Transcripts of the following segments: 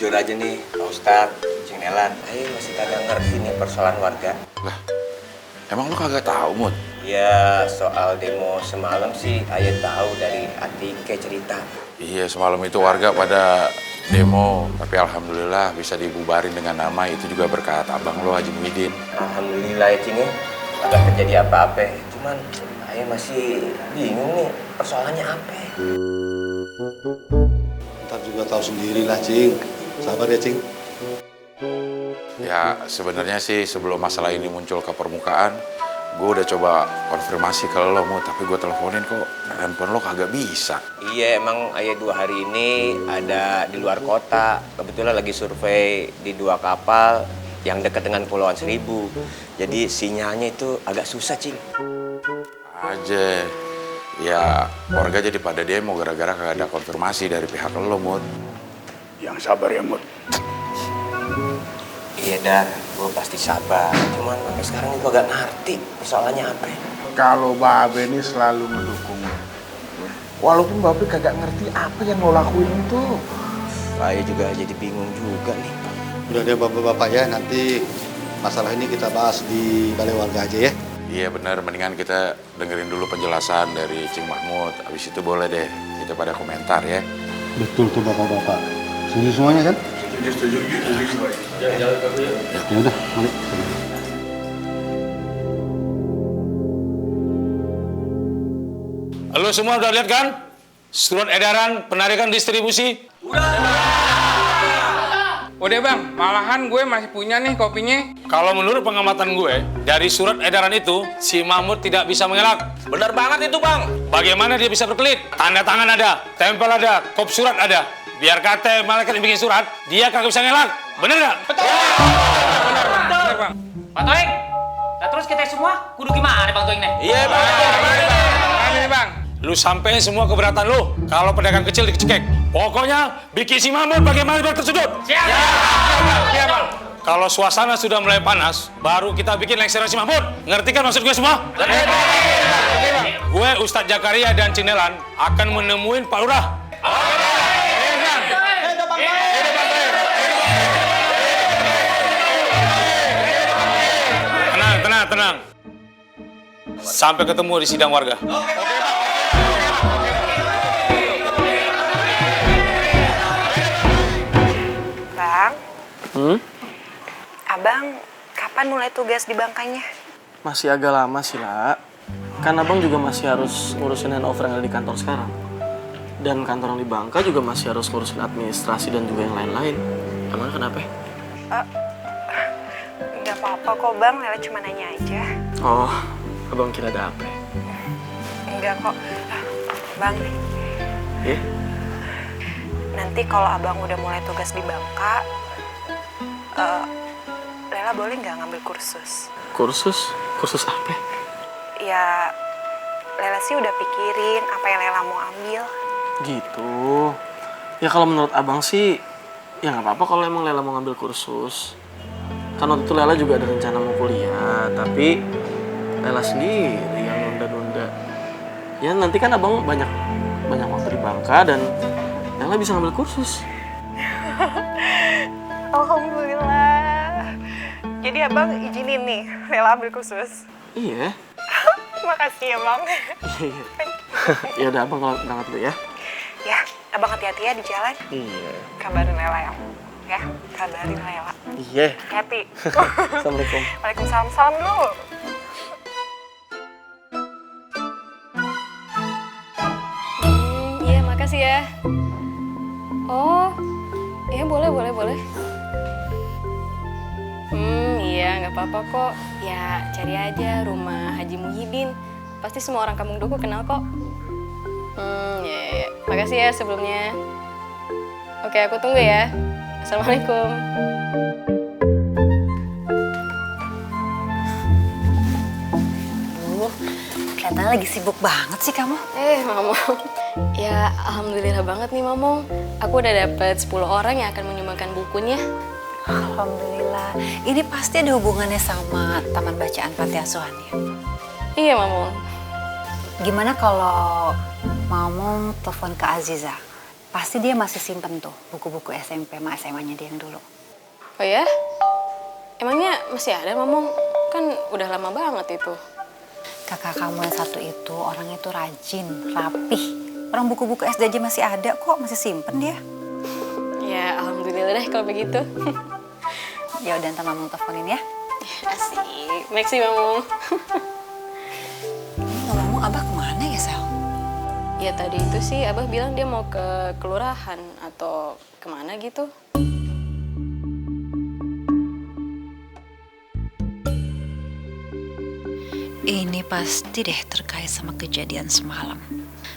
jujur aja nih, Pak Ustadz, Cing Nelan, Ayah masih kagak ngerti nih persoalan warga. Lah, emang lu kagak tahu, Mut? Ya, soal demo semalam sih Ayah tahu dari Atike cerita. Iya, semalam itu warga pada demo, tapi alhamdulillah bisa dibubarin dengan nama itu juga berkat abang lo, Haji Muhyiddin. Alhamdulillah ya, Cing ya. Kagak terjadi apa-apa. Cuman Ayah masih bingung nih, persoalannya apa. Ntar juga tahu sendirilah, Cing. Sabar ya, Cing. Ya, sebenarnya sih sebelum masalah ini muncul ke permukaan, gue udah coba konfirmasi ke lo, Mut, tapi gue teleponin kok handphone lo kagak bisa. Iya, emang Ayah 2 hari ini ada di luar kota. Kebetulan lagi survei di 2 kapal yang dekat dengan Pulauan Seribu. Jadi sinyalnya itu agak susah, Cing. Aja. Ya, warga jadi pada demo gara-gara kagak ada konfirmasi dari pihak lo, Mut. Yang sabar ya, Mut. Iya, Dar, gue pasti sabar. Cuman sampai sekarang gue gak ngerti persoalannya apa. Kalau Babe ini selalu mendukung. Walaupun Babe kagak ngerti apa yang lo lakuin itu. Saya juga jadi bingung juga nih. Udah deh bapak-bapak ya, nanti masalah ini kita bahas di balai warga aja ya. Iya benar, mendingan kita dengerin dulu penjelasan dari Cing Mahmud. Habis itu boleh deh kita pada komentar ya. Betul tuh bapak-bapak. Setuju semuanya kan? Setuju. Ya udah, mari. Lo semua udah lihat kan? Surat edaran penarikan distribusi? Udah bang, malahan gue masih punya nih kopinya. Kalau menurut pengamatan gue, dari surat edaran itu, si Mahmud tidak bisa mengelak. Bener banget itu, Bang. Bagaimana dia bisa berkelit? Tanda tangan ada, tempel ada, kop surat ada. Biar kata malaikat yang bikin surat, dia kagak bisa ngelak. Bener nggak? Bener bang. Pak Toing, nah terus kita semua kudu gimana Bang Toing nih? Iya, Bang. Ini bang. Lu sampein semua keberatan lu kalau pedagang kecil dicekek. Pokoknya bikin si Mahmud bagaimana biar tersudut. Siap. Bang. Kalau suasana sudah mulai panas, baru kita bikin lengseran si Mahmud. Ngerti kan maksud gue semua? Gue Ustadz Jakaria dan Cinelan akan menemuin Pak Lurah. Tenang. Sampai ketemu di sidang warga. Bang, Abang kapan mulai tugas di Bangkanya? Masih agak lama sih, La. Kan Abang juga masih harus ngurusin handover yang ada di kantor sekarang. Dan kantor yang di Bangka juga masih harus ngurusin administrasi dan juga yang lain-lain. Emang kenapa? Nggak apa-apa kok Bang, Lela cuma nanya aja. Oh, Abang kira ada apa? Enggak kok. Bang, Eh? nanti kalau Abang udah mulai tugas di Bangka, Lela boleh nggak ngambil kursus? Kursus? Kursus apa? Ya, Lela sih udah pikirin apa yang Lela mau ambil. Gitu. Ya kalau menurut Abang sih, ya nggak apa-apa kalau emang Lela mau ngambil kursus. Kan waktu itu Lela juga ada rencana mau kuliah, tapi Lela sendiri yang nunda-nunda. Ya nanti kan Abang banyak waktu di Bangka dan Lela bisa ngambil kursus. Alhamdulillah. Jadi Abang izinin nih Lela ambil kursus. Iya. Makasih ya Bang. Iya. Ya udah Abang kalau berangkat dulu ya. Ya, Abang hati-hati ya di jalan. Iya. Kabarin Lela ya. Ya, kabarin Lela. Iya. Hati. Assalamualaikum. Waalaikumsalam. Salam dulu. Iya, makasih ya. Oh, iya boleh. Iya, nggak apa-apa kok. Ya, cari aja rumah Haji Muhyiddin. Pasti semua orang kampung Duku kenal kok. Ya. Makasih ya sebelumnya. Oke, aku tunggu ya. Assalamualaikum. Kelihatannya lagi sibuk banget sih kamu. Mamong. Ya, alhamdulillah banget nih, Mamong. Aku udah dapet 10 orang yang akan menyumbangkan bukunya. Alhamdulillah. Ini pasti ada hubungannya sama Taman Bacaan Panti Asuhan ya? Iya, Mamong. Gimana kalau Mamong telepon ke Aziza? Pasti dia masih simpen tuh buku-buku SMP sama SMA-nya dia yang dulu. Oh ya? Emangnya masih ada, Mamong? Kan udah lama banget itu. Kakak kamu yang satu itu orangnya tuh rajin, rapih. Orang buku-buku SD aja masih ada kok, masih simpen dia. Ya, alhamdulillah deh kalau begitu. Ya udah, ntar Mamong teleponin ya. Asik. Makasih, Mamong. Ini ngomong Abah kemana ya, Sel? Ya tadi itu sih Abah bilang dia mau ke kelurahan atau kemana gitu. Ini pasti deh terkait sama kejadian semalam.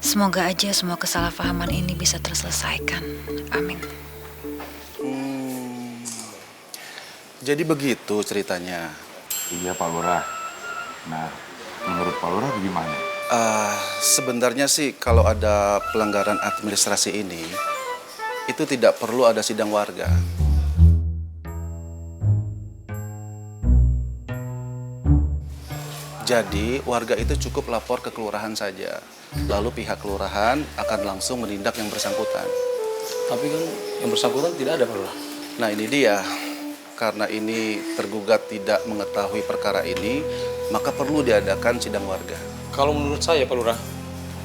Semoga aja semua kesalahpahaman ini bisa terselesaikan. Amin. Jadi begitu ceritanya. Iya Pak Lurah. Nah, menurut Pak Lurah bagaimana? Sebenarnya sih kalau ada pelanggaran administrasi ini, itu tidak perlu ada sidang warga. Jadi warga itu cukup lapor ke kelurahan saja. Lalu pihak kelurahan akan langsung menindak yang bersangkutan. Tapi kan yang bersangkutan tidak ada, Pak Lurah. Nah ini dia, karena ini tergugat tidak mengetahui perkara ini, maka perlu diadakan sidang warga. Kalau menurut saya, Pak Lurah,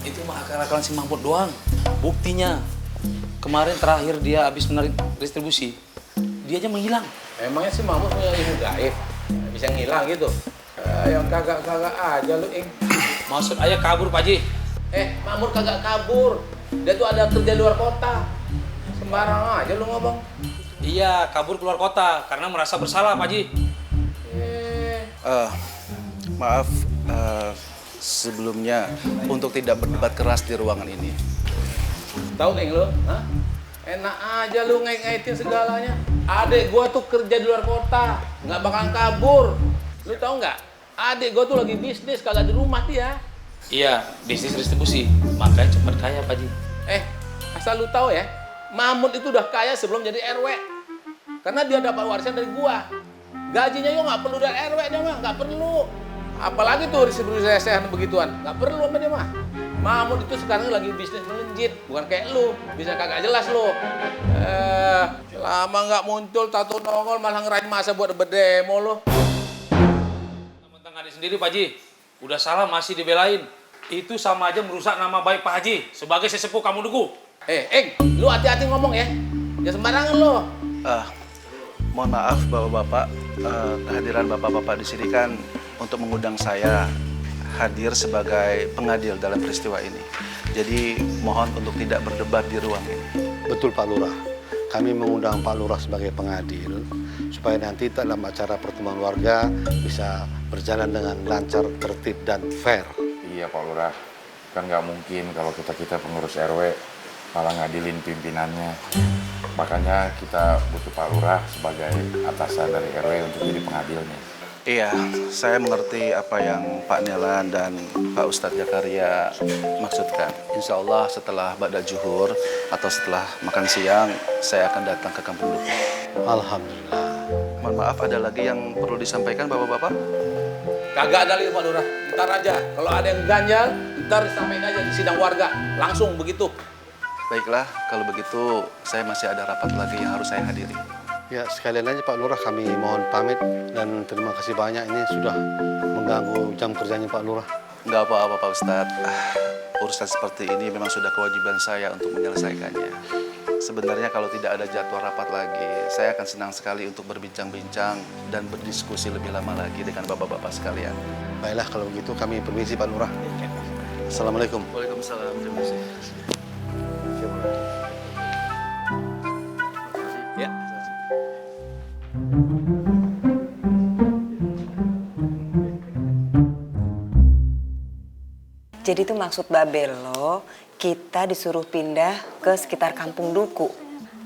itu mah akal-akalan si Mahmud doang. Buktinya, kemarin terakhir dia habis menarik distribusi, dia aja menghilang. Emangnya si Mahmud punya ilmu gaib? Bisa ngilang gitu? Yang kagak-kagak aja lu, Ing. Maksud ayah kabur, Pak Haji. Mahmud kagak kabur. Dia tuh ada kerja luar kota. Sembarang aja lu ngomong. Iya, kabur keluar kota karena merasa bersalah, Pak Haji. Maaf, sebelumnya untuk tidak berdebat keras di ruangan ini. Tahu Ing lu? Hah? Enak aja lu ngait-ngaitin segalanya. Adek gua tuh kerja di luar kota, nggak bakalan kabur. Lu tahu nggak? Adek gua tuh lagi bisnis, kagak di rumah dia. Iya, bisnis distribusi. Makanya cepat kaya, Pak Haji. Asal lu tahu ya, Mahmud itu udah kaya sebelum jadi RW. Karena dia dapat warisan dari gua. Gajinya yo nggak perlu dari RW dia mah, nggak perlu. Apalagi tuh distribusi sehat begituan, nggak perlu sama dia mah. Mahmud itu sekarang lagi bisnis melejit, bukan kayak lu, bisa kagak jelas lu. Lama nggak muncul, tato nongol malah ngerain masa buat berdemo lu. Tentang adik sendiri, Pak Haji. Udah salah masih dibelain. Itu sama aja merusak nama baik Pak Haji sebagai sesepuh kamu duku. Lu hati-hati ngomong ya. Jangan sembarangan lu. Mohon maaf Bapak-bapak, kehadiran Bapak-bapak di sini kan untuk mengundang saya hadir sebagai pengadil dalam peristiwa ini. Jadi mohon untuk tidak berdebat di ruang ini. Betul Pak Lurah. Kami mengundang Pak Lurah sebagai pengadil supaya nanti dalam acara pertemuan warga bisa berjalan dengan lancar, tertib, dan fair. Iya Pak Lurah, kan nggak mungkin kalau kita pengurus RW malah ngadilin pimpinannya. Makanya kita butuh Pak Lurah sebagai atasan dari RW untuk jadi pengadilnya. Iya, saya mengerti apa yang Pak Nelan dan Pak Ustadz Jakaria maksudkan. Insya Allah setelah Ba'da Zuhur atau setelah makan siang, saya akan datang ke kampung Duku. Alhamdulillah. Mohon maaf, ada lagi yang perlu disampaikan Bapak-bapak? Kagak ada lagi Pak Lurah. Ntar aja. Kalau ada yang ganjal, ntar disampaikan aja di sidang warga. Langsung begitu. Baiklah, kalau begitu saya masih ada rapat lagi yang harus saya hadiri. Ya, sekalian aja Pak Lurah kami mohon pamit dan terima kasih banyak ini sudah mengganggu jam kerjanya Pak Lurah. Nggak apa-apa Pak Ustadz. Urusan seperti ini memang sudah kewajiban saya untuk menyelesaikannya. Sebenarnya kalau tidak ada jadwal rapat lagi, saya akan senang sekali untuk berbincang-bincang dan berdiskusi lebih lama lagi dengan bapak-bapak sekalian. Baiklah kalau begitu kami permisi Pak Lurah. Assalamualaikum. Waalaikumsalam. Terima kasih. Ya. Jadi itu maksud Babel lo, kita disuruh pindah ke sekitar kampung Duku.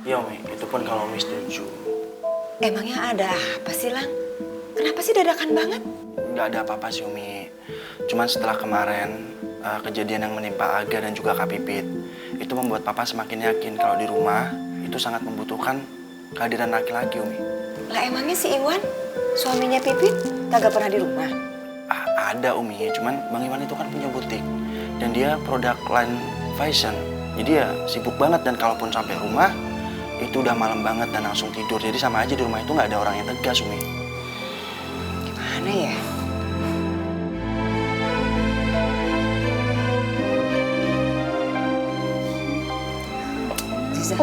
Iya Umi, itu pun kalau Umi setuju. Emangnya ada apa sih Lang? Kenapa sih dadakan banget? Nggak ada apa-apa sih Umi. Cuman setelah kemarin kejadian yang menimpa Aga dan juga Kak Pipit, itu membuat Papa semakin yakin kalau di rumah itu sangat membutuhkan kehadiran laki-laki Umi. Lah emangnya si Iwan, suaminya Pipit, kagak pernah di rumah? Ada Umi, cuman Bang Iwan itu kan punya butik dan dia produk line fashion. Jadi ya sibuk banget, dan kalaupun sampai rumah itu udah malam banget dan langsung tidur. Jadi sama aja di rumah itu nggak ada orang yang tegas, Umi. Gimana ya? Ziza,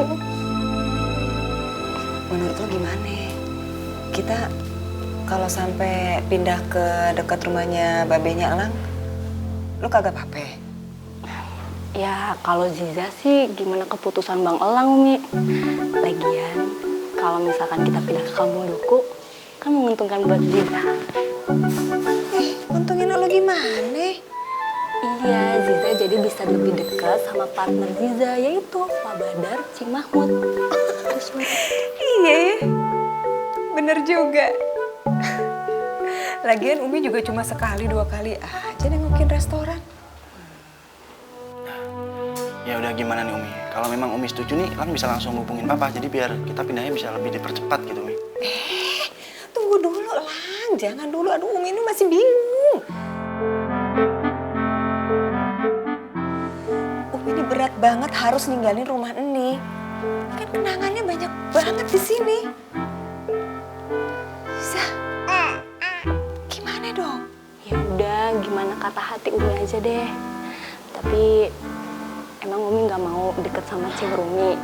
menurut lo gimana? Kita kalau sampai pindah ke dekat rumahnya babenya Elang, lo kagak apa-apa? Ya kalau Ziza sih gimana keputusan Bang Elang, Umi. Lagian kalau misalkan kita pindah ke kampung Duku kan menguntungkan buat Ziza. Untungin lo gimana? Iya, Ziza jadi bisa lebih dekat sama partner Ziza, yaitu Pak Badar, Cing Mahmud. Iya, bener juga. Lagian Umi juga cuma sekali 2 kali aja nengokin restoran. Ya udah, gimana nih Umi? Kalau memang Umi setuju nih, Lang bisa langsung hubungin Papa. Jadi biar kita pindahnya bisa lebih dipercepat gitu, Umi. Tunggu dulu, Lang. Jangan dulu. Aduh, Umi ini masih bingung. Umi ini berat banget harus ninggalin rumah ini. Kan kenangannya banyak banget di sini. Bisa? Gimana dong? Ya udah, gimana kata hati Umi aja deh. Tapi emang Umi nggak mau deket sama Cing Rumi.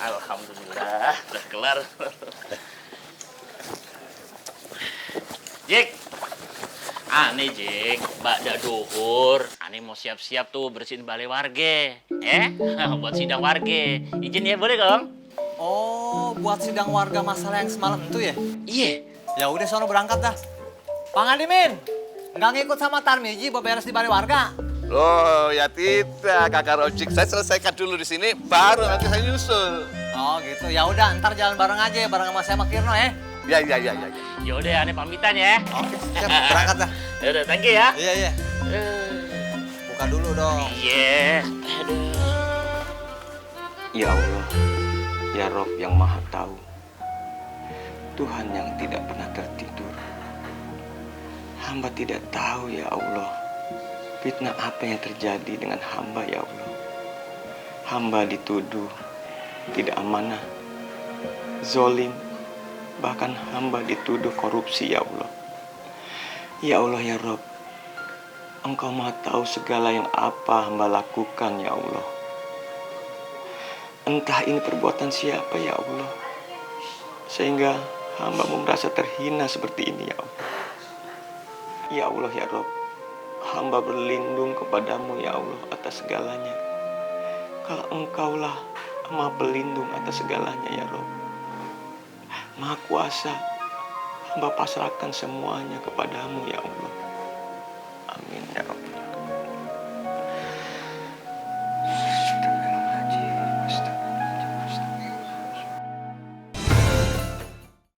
Alhamdulillah, udah kelar. Jik, aneh Jik, bakda duhur. Aneh mau siap-siap tuh bersihin balai warga, buat sidang warga. Izin ya, boleh dong? Oh, buat sidang warga masalah yang semalam itu ya? Iya. Ya udah, sono berangkat dah. Bang Adimin, nggak ngikut sama Tarmiji buat beres di balai warga? Loh, ya tidak, Kakak Rojik. Saya selesaikan dulu di sini, baru nanti saya nyusul. Oh gitu, ya udah ntar jalan bareng aja, bareng sama saya sama Kirno ya. Ya. Ya udah, aneh pamitan ya. Oke, siap, berangkat dah. Ya udah, thank you ya. Iya. Buka dulu dong. Iya. Ya Allah, ya Rob yang Maha Tahu, Tuhan yang tidak pernah tertidur. Hamba tidak tahu ya Allah, fitnah apa yang terjadi dengan hamba ya Allah. Hamba dituduh tidak amanah, zolim, bahkan hamba dituduh korupsi ya Allah. Ya Allah ya Rob, Engkau Maha Tahu segala yang apa hamba lakukan ya Allah. Entah ini perbuatan siapa ya Allah, sehingga hamba merasa terhina seperti ini ya Allah. Ya Allah ya Rob, hamba berlindung kepadamu ya Allah atas segalanya. Kalau Engkaulah Maha Pelindung atas segalanya ya Rob, Maha Kuasa, hamba pasrahkan semuanya kepadamu ya Allah. Amin ya Rob.